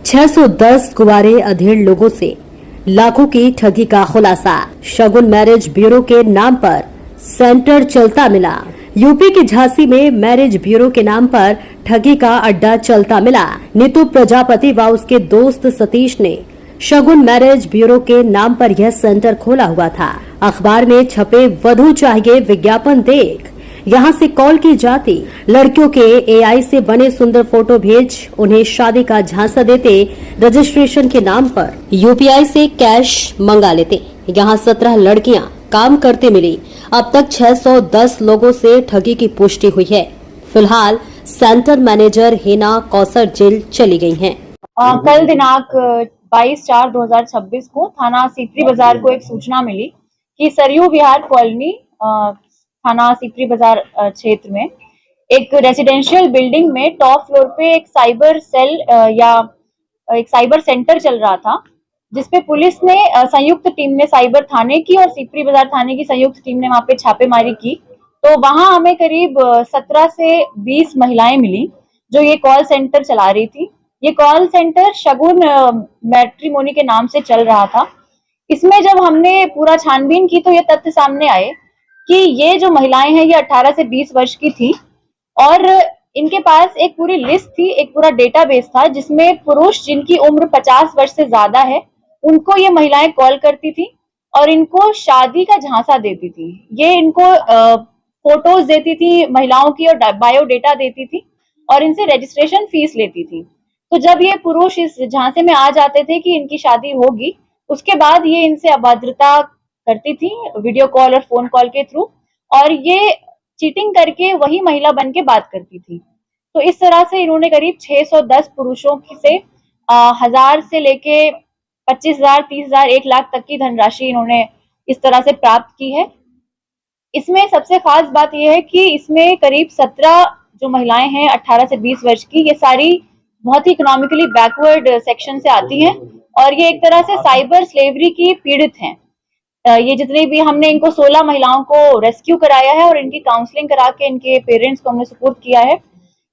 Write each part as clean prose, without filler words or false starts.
610 कुंवारे अधेड़ लोगों से लाखों की ठगी का खुलासा। शगुन मैरिज ब्यूरो के नाम पर सेंटर चलता मिला। यूपी के झांसी में मैरिज ब्यूरो के नाम पर ठगी का अड्डा चलता मिला। नीतू प्रजापति व उसके दोस्त सतीश ने शगुन मैरिज ब्यूरो के नाम पर यह सेंटर खोला हुआ था। अखबार में छपे वधू चाहिए विज्ञापन देख यहां से कॉल की जाती, लड़कियों के एआई से बने सुंदर फोटो भेज उन्हें शादी का झांसा देते, रजिस्ट्रेशन के नाम पर यूपीआई से कैश मंगा लेते। यहां 17 लड़कियां काम करते मिली। अब तक 610 लोगों से ठगी की पुष्टि हुई है। फिलहाल centre manager Hina Kausar jail चली गई हैं। कल दिनांक 22/4/2026 को थाना सीपरी बाजार को एक सूचना मिली कि सरयू विहार कॉलोनी थाना सीपरी बाजार क्षेत्र में एक रेजिडेंशियल बिल्डिंग में टॉप फ्लोर पे एक साइबर सेल या एक साइबर सेंटर चल रहा था, जिसपे पुलिस ने संयुक्त टीम ने साइबर थाने की और सीपरी बाजार थाने की संयुक्त टीम ने वहां पे छापेमारी की। तो वहां हमें करीब 17 से 20 महिलाएं मिली जो ये कॉल सेंटर चला रही थी। ये कॉल सेंटर शगुन मैट्रिमोनी के नाम से चल रहा था। इसमें जब हमने पूरा छानबीन की तो ये तथ्य सामने आए कि ये जो महिलाएं हैं ये 18 से 20 वर्ष की थी और इनके पास एक पूरी लिस्ट थी, एक पूरा डेटाबेस था जिसमें पुरुष जिनकी उम्र 50 वर्ष से ज्यादा है उनको ये महिलाएं कॉल करती थी और इनको शादी का झांसा देती थी। ये इनको फोटोज देती थी महिलाओं की और बायोडेटा देती थी और इनसे रजिस्ट्रेशन फीस लेती थी। तो जब ये पुरुष इस झांसे में आ जाते थे कि इनकी शादी होगी, उसके बाद ये इनसे अभद्रता करती थी वीडियो कॉल और फोन कॉल के थ्रू, और ये चीटिंग करके वही महिला बन के बात करती थी। तो इस तरह से इन्होंने करीब 610 पुरुषों से 1000 से लेके 25,000, 30,000, 1 लाख तक की धनराशि इन्होंने इस तरह से प्राप्त की है। इसमें सबसे खास बात यह है कि इसमें करीब 17 जो महिलाएं हैं 18 से 20 वर्ष की, ये सारी बहुत ही इकोनॉमिकली बैकवर्ड सेक्शन से आती हैं और ये एक तरह से साइबर स्लेवरी की पीड़ित हैं। ये जितने भी हमने इनको 16 महिलाओं को रेस्क्यू कराया है और इनकी काउंसलिंग करा के इनके पेरेंट्स को हमने सपोर्ट किया है।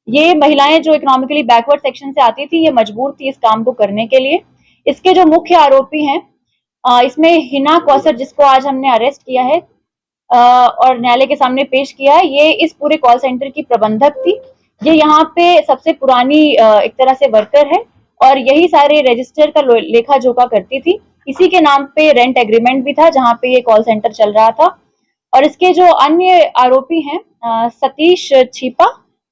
ये महिलाएं जो इकोनॉमिकली बैकवर्ड सेक्शन से आती थी, ये मजबूर थी इस काम को करने के लिए। इसके जो मुख्य आरोपी हैं इसमें हिना कौसर, जिसको आज हमने अरेस्ट किया है और न्यायालय के सामने पेश किया है, ये इस पूरे कॉल सेंटर की प्रबंधक थी। ये यहाँ पे सबसे पुरानी एक तरह से वर्कर है और यही सारे रजिस्टर का लेखा जोखा करती थी। इसी के नाम पे रेंट एग्रीमेंट भी था जहाँ पे ये कॉल सेंटर चल रहा था। और इसके जो अन्य आरोपी हैं सतीश छिपा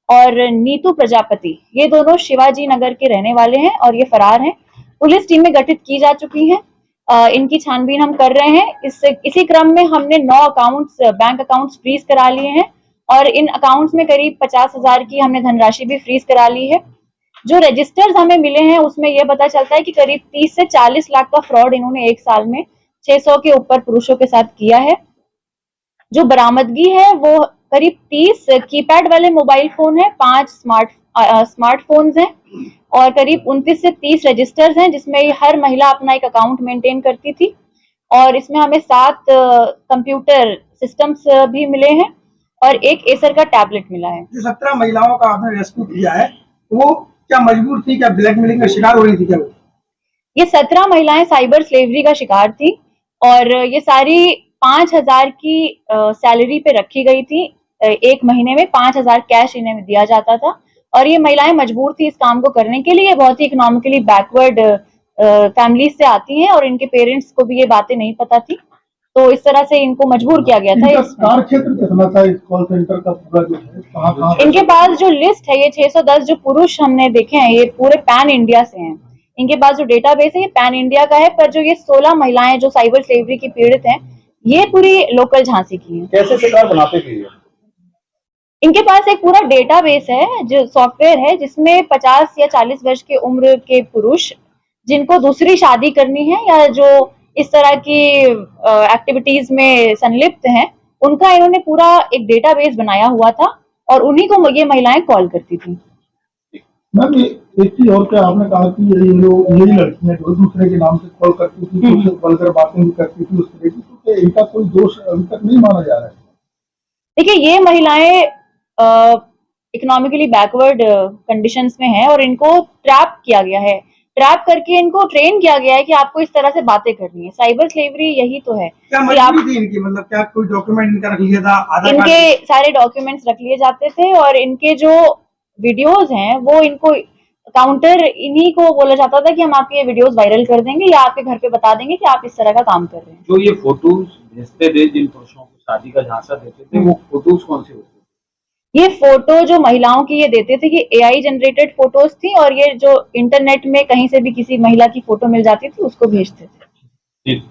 और नीतू प्रजापति, ये दोनों शिवाजी नगर के रहने वाले हैं और ये फरार हैं। पुलिस टीमें गठित की जा चुकी हैं, इनकी छानबीन हम कर रहे हैं। इसी क्रम में हमने 9 अकाउंट्स, बैंक अकाउंट्स फ्रीज करा लिए हैं और इन अकाउंट्स में करीब 50,000 की हमने धनराशि भी फ्रीज करा ली है। जो रजिस्टर्स हमें मिले हैं उसमें यह पता चलता है कि करीब 30 से 40 लाख का फ्रॉड इन्होंने एक साल में 600 के ऊपर पुरुषों के साथ किया है। जो बरामदगी है वो करीब 30 कीपैड वाले मोबाइल फोन है, 5 स्मार्टफोन्स हैं और करीब 29 से 30 रजिस्टर्स हैं जिसमें हर महिला अपना एक अकाउंट मेंटेन करती थी। और इसमें हमें 7 कंप्यूटर सिस्टम्स भी मिले हैं और एक एसर का टैबलेट मिला है। जो 17 महिलाओं का आपने रेस्क्यू किया है वो क्या मजबूर थी, क्या ब्लैकमेलिंग का शिकार हो रही थी क्या? ये 17 महिलाएं साइबर स्लेवरी का शिकार थी और ये सारी 5,000 की सैलरी पे रखी गई थी। एक महीने में 5,000 कैश इन्हें दिया जाता था और ये महिलाएं मजबूर थी इस काम को करने के लिए। बहुत ही इकोनॉमिकली बैकवर्ड फैमिली से आती हैं और इनके पेरेंट्स को भी ये बातें नहीं पता थी, तो इस तरह से इनको मजबूर किया गया था। क्षेत्र कितना था इस कॉल सेंटर का पूरा जो है? इनके पास जो लिस्ट है, ये 610 जो पुरुष हमने देखे हैं ये पूरे पैन इंडिया से हैं। इनके पास जो डेटाबेस है ये पैन इंडिया का है, पर जो ये 16 महिलाएं जो साइबर स्लेवरी की पीड़ित हैं ये पूरी लोकल झांसी की हैं। कैसे शिकार बनाते थे ये? इनके पास एक पूरा डेटाबेस है, जो सॉफ्टवेयर है जिसमें 50 या 40 वर्ष की उम्र के पुरुष जिनको दूसरी शादी करनी है या जो इस तरह की एक्टिविटीज में संलिप्त हैं, उनका इन्होंने पूरा एक डेटाबेस बनाया हुआ था और उन्हीं को ये महिलाएं कॉल करती थी। मैम एक चीज और, क्या आपने कहा कि यही लड़कियां जो दूसरे के नाम से कॉल करती थी, कुछ वल्गर बातें भी करती थी उस तरह की, तो इनका कोई दोष अभी तक नहीं माना जा रहा है? देखिए, ये महिलाएं इकोनॉमिकली बैकवर्ड कंडीशंस में हैं और इनको ट्रैप किया गया है। ट्रैप करके इनको ट्रेन किया गया है कि आपको इस तरह से बातें करनी है। साइबर स्लेवरी यही तो है क्या कि आप मजबूरी थी इनकी, मतलब क्या कोई डॉक्यूमेंट इनका रख लिया था, आधार इनके कार्ड? सारे डॉक्यूमेंट्स रख लिए जाते थे और इनके जो वीडियोस हैं वो इनको काउंटर इन्हीं को बोला जाता था कि हम आपके ये वीडियोस वायरल कर देंगे या आपके घर पे बता देंगे कि आप इस तरह का काम कर रहे हैं। जो ये फोटोज भेजते थे, जिन पुरुषों को शादी का झांसा देते थे, वो फोटोज कौन से होते थे? ये फोटो जो महिलाओं की ये देते थे, ये एआई जनरेटेड फोटोज थी और ये जो इंटरनेट में कहीं से भी किसी महिला की फोटो मिल जाती थी उसको भेजते थे। ठीक।